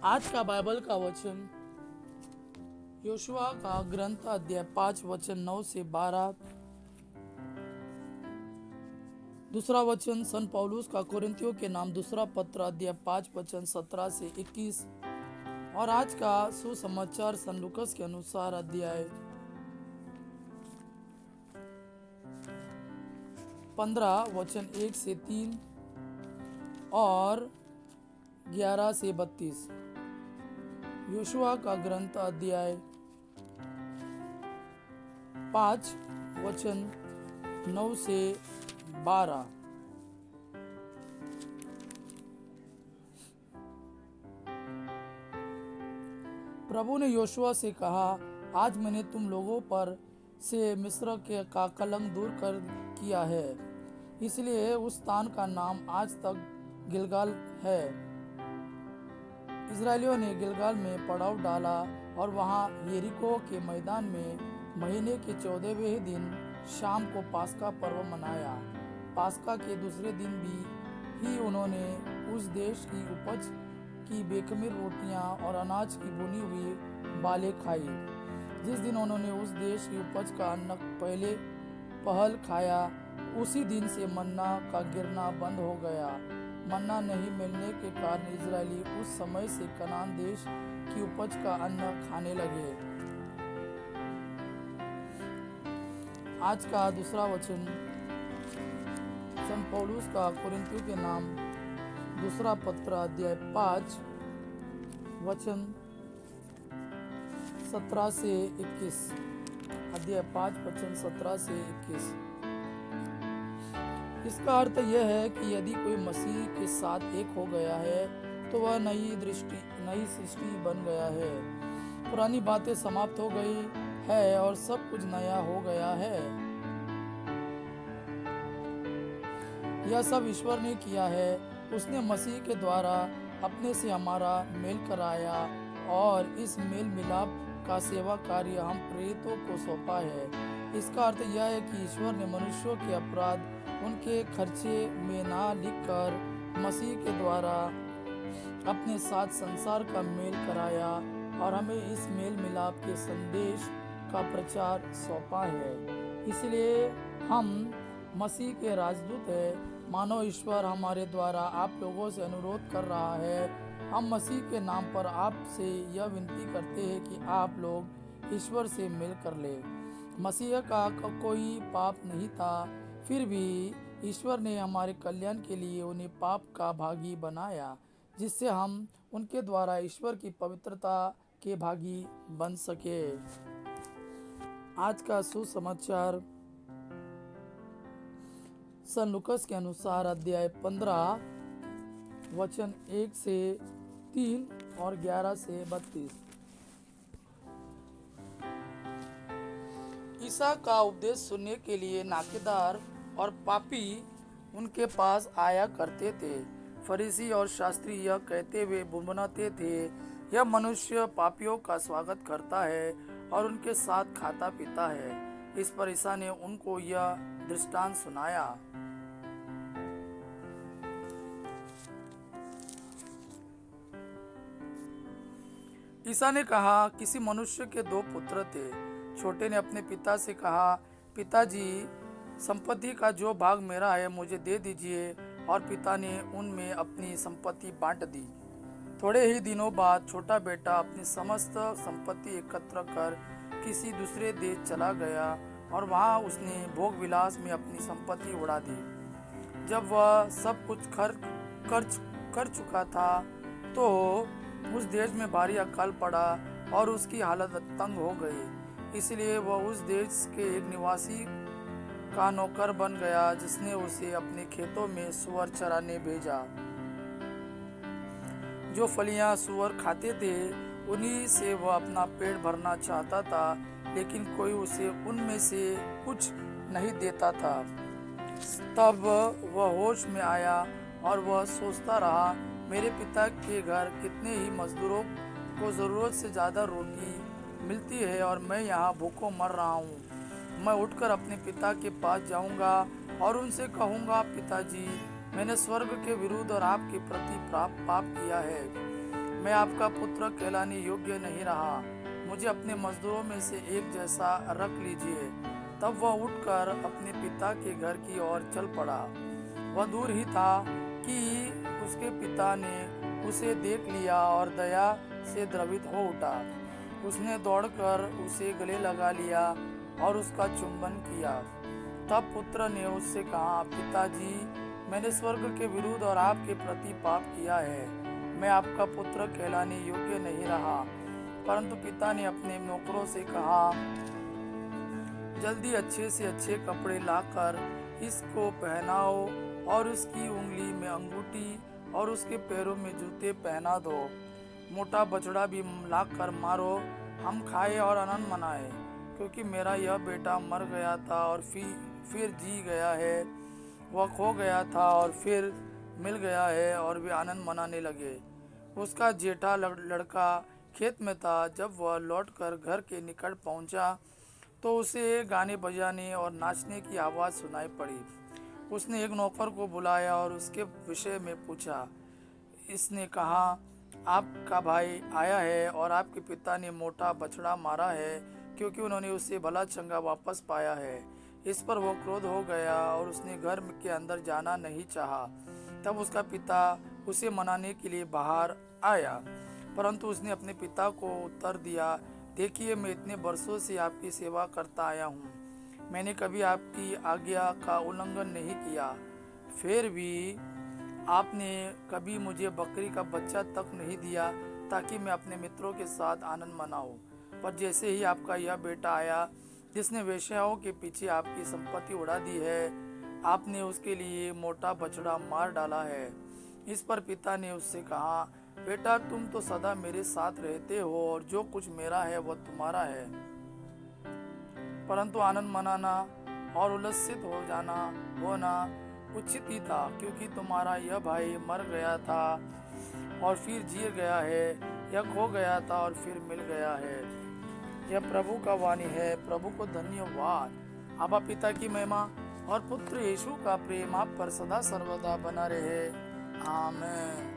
आज का बाइबल का वचन योशुआ का ग्रंथ अध्याय 5 वचन 9 से 12। दूसरा वचन सन पौलुस का कोरिन्थियों के नाम दूसरा पत्र अध्याय 5 वचन 17 से 21। और आज का सुसमाचार सन लूकस के अनुसार अध्याय 15 वचन 1 से 3 और 11 से 32। योशुआ का ग्रंथ अध्याय 5 वचन 9 से 12। प्रभु ने योशुआ से कहा, आज मैंने तुम लोगों पर से मिस्र के का कलंक दूर कर किया है, इसलिए उस स्थान का नाम आज तक गिलगाल है। इजरायलियों ने गिलगाल में पड़ाव डाला और वहां यरीको के मैदान में महीने के 14वें दिन शाम को पास्का पर्व मनाया। पास्का के दूसरे दिन ही उन्होंने उस देश की उपज की बेखमीर रोटियां और अनाज की भुनी हुई बालें खाई। जिस दिन उन्होंने उस देश की उपज का अन्न पहल खाया, उसी दिन से मन्ना का गिरना बंद हो गया। मन्ना नहीं मिलने के कारण इजरायली उस समय से कनान देश की उपज का अन्न खाने लगे। आज का दूसरा वचन सन पौलुस का कोरिन्थियों के नाम दूसरा पत्र अध्याय 5 वचन 17 से 21। अध्याय 5 वचन 17 से 21। इसका अर्थ यह है कि यदि कोई मसीह के साथ एक हो गया है तो वह नई सृष्टि बन गया है। पुरानी बातें समाप्त हो गई है और सब कुछ नया हो गया है। यह सब ईश्वर ने किया है। उसने मसीह के द्वारा अपने से हमारा मेल कराया और इस मेल मिलाप का सेवा कार्य हम प्रेरितों को सौंपा है। इसका अर्थ यह है कि ईश्वर ने मनुष्यों के अपराध उनके खर्चे में ना लिखकर मसीह के द्वारा अपने साथ संसार का मेल कराया और हमें इस मेल मिलाप के संदेश का प्रचार सौंपा है। इसलिए हम मसीह के राजदूत हैं। मानो ईश्वर हमारे द्वारा आप लोगों से अनुरोध कर रहा है। हम मसीह के नाम पर आपसे यह विनती करते हैं कि आप लोग ईश्वर से मिल कर ले। मसीह का कोई पाप नहीं था, फिर भी ईश्वर ने हमारे कल्याण के लिए उन्हें पाप का भागी बनाया, जिससे हम उनके द्वारा ईश्वर की पवित्रता के भागी बन सके। आज का सुसमाचार सन लूकस के अनुसार अध्याय 15 वचन 1 से 3 और 11 से 32। ईसा का उपदेश सुनने के लिए नाकेदार और पापी उनके पास आया करते थे। फरीसी और शास्त्री यह कहते हुए बुनबुनाते थे, यह मनुष्य पापियों का स्वागत करता है और उनके साथ खाता पीता है। इस पर ईसा ने उनको यह दृष्टांत सुनाया। ईसा ने कहा, किसी मनुष्य के 2 पुत्र थे। छोटे ने अपने पिता से कहा, पिताजी, संपत्ति का जो भाग मेरा है मुझे दे दीजिए। और पिता ने उनमें अपनी संपत्ति बांट दी। थोड़े ही दिनों बाद छोटा बेटा अपनी समस्त संपत्ति एकत्र कर किसी दूसरे देश चला गया और वहां उसने भोग विलास में अपनी संपत्ति उड़ा दी। जब वह सब कुछ खर्च कर चुका था तो उस देश में भारी अकाल पड़ा और उसकी हालत तंग हो गई। इसलिए वह उस देश के एक निवासी का नौकर बन गया, जिसने उसे अपने खेतों में सूअर चराने भेजा। जो फलियां सूअर खाते थे उन्हीं से वह अपना पेट भरना चाहता था, लेकिन कोई उसे उनमें से कुछ नहीं देता था। तब वह होश में आया और वह सोचता रहा, मेरे पिता के घर कितने ही मजदूरों को जरूरत से ज्यादा रोटी मिलती है और मैं यहाँ भूखों मर रहा हूँ। मैं उठकर अपने पिता के पास जाऊंगा और उनसे कहूंगा, पिताजी, मैंने स्वर्ग के विरुद्ध और आपके प्रति पाप किया है। मैं आपका पुत्र कहलाने योग्य नहीं रहा, मुझे अपने मजदूरों में से एक जैसा रख लीजिए। तब वह उठकर अपने पिता के घर की ओर चल पड़ा। वह दूर ही था कि उसके पिता ने उसे देख लिया और दया से द्रवित हो उठा। उसने दौड़कर उसे गले लगा लिया और उसका चुंबन किया। तब पुत्र ने उससे कहा, पिताजी, मैंने स्वर्ग के विरुद्ध और आपके प्रति पाप किया है। मैं आपका पुत्र कहलाने योग्य नहीं रहा। परंतु पिता ने अपने नौकरों से कहा, जल्दी अच्छे से अच्छे कपड़े लाकर इसको पहनाओ और उसकी उंगली में अंगूठी और उसके पैरों में जूते पहना दो। मोटा बछड़ा भी लाकर मारो, हम खाए और आनंद मनाए, क्योंकि मेरा यह बेटा मर गया था और फिर जी गया है, वह खो गया था और फिर मिल गया है। और वे आनंद मनाने लगे। उसका जेठा लड़का खेत में था। जब वह लौटकर घर के निकट पहुंचा तो उसे गाने बजाने और नाचने की आवाज़ सुनाई पड़ी। उसने एक नौकर को बुलाया और उसके विषय में पूछा। इसने कहा, आपका भाई आया है और आपके पिता ने मोटा बछड़ा मारा है, क्योंकि उन्होंने उसे भला चंगा वापस पाया है। इस पर वो क्रोध हो गया और उसने घर के अंदर जाना नहीं चाहा। तब उसका पिता उसे मनाने के लिए बाहर आया, परंतु उसने अपने पिता को उत्तर दिया, देखिए, मैं इतने वर्षों से आपकी सेवा करता आया हूँ। मैंने कभी आपकी आज्ञा का उल्लंघन नहीं किया। फिर भी आपने कभी मुझे बकरी का बच्चा तक नहीं दिया ताकि मैं अपने मित्रों के साथ आनंद मनाऊं। पर जैसे ही आपका यह बेटा आया, जिसने वेश्याओं के पीछे आपकी संपत्ति उड़ा दी है, आपने उसके लिए मोटा बछड़ा मार डाला है। इस पर पिता ने उससे कहा, बेटा, तुम तो सदा मेरे साथ रहते हो और जो कुछ मेरा है वह तुम्हारा है। परंतु आनंद मनाना और उल्लसित होना उचित ही था, क्योंकि तुम्हारा यह भाई मर गया था और फिर जी गया है, यह खो गया था और फिर मिल गया है। यह प्रभु का वाणी है। प्रभु को धन्यवाद। आबा पिता की महिमा और पुत्र यीशु का प्रेम आप पर सदा सर्वदा बना रहे। आमीन।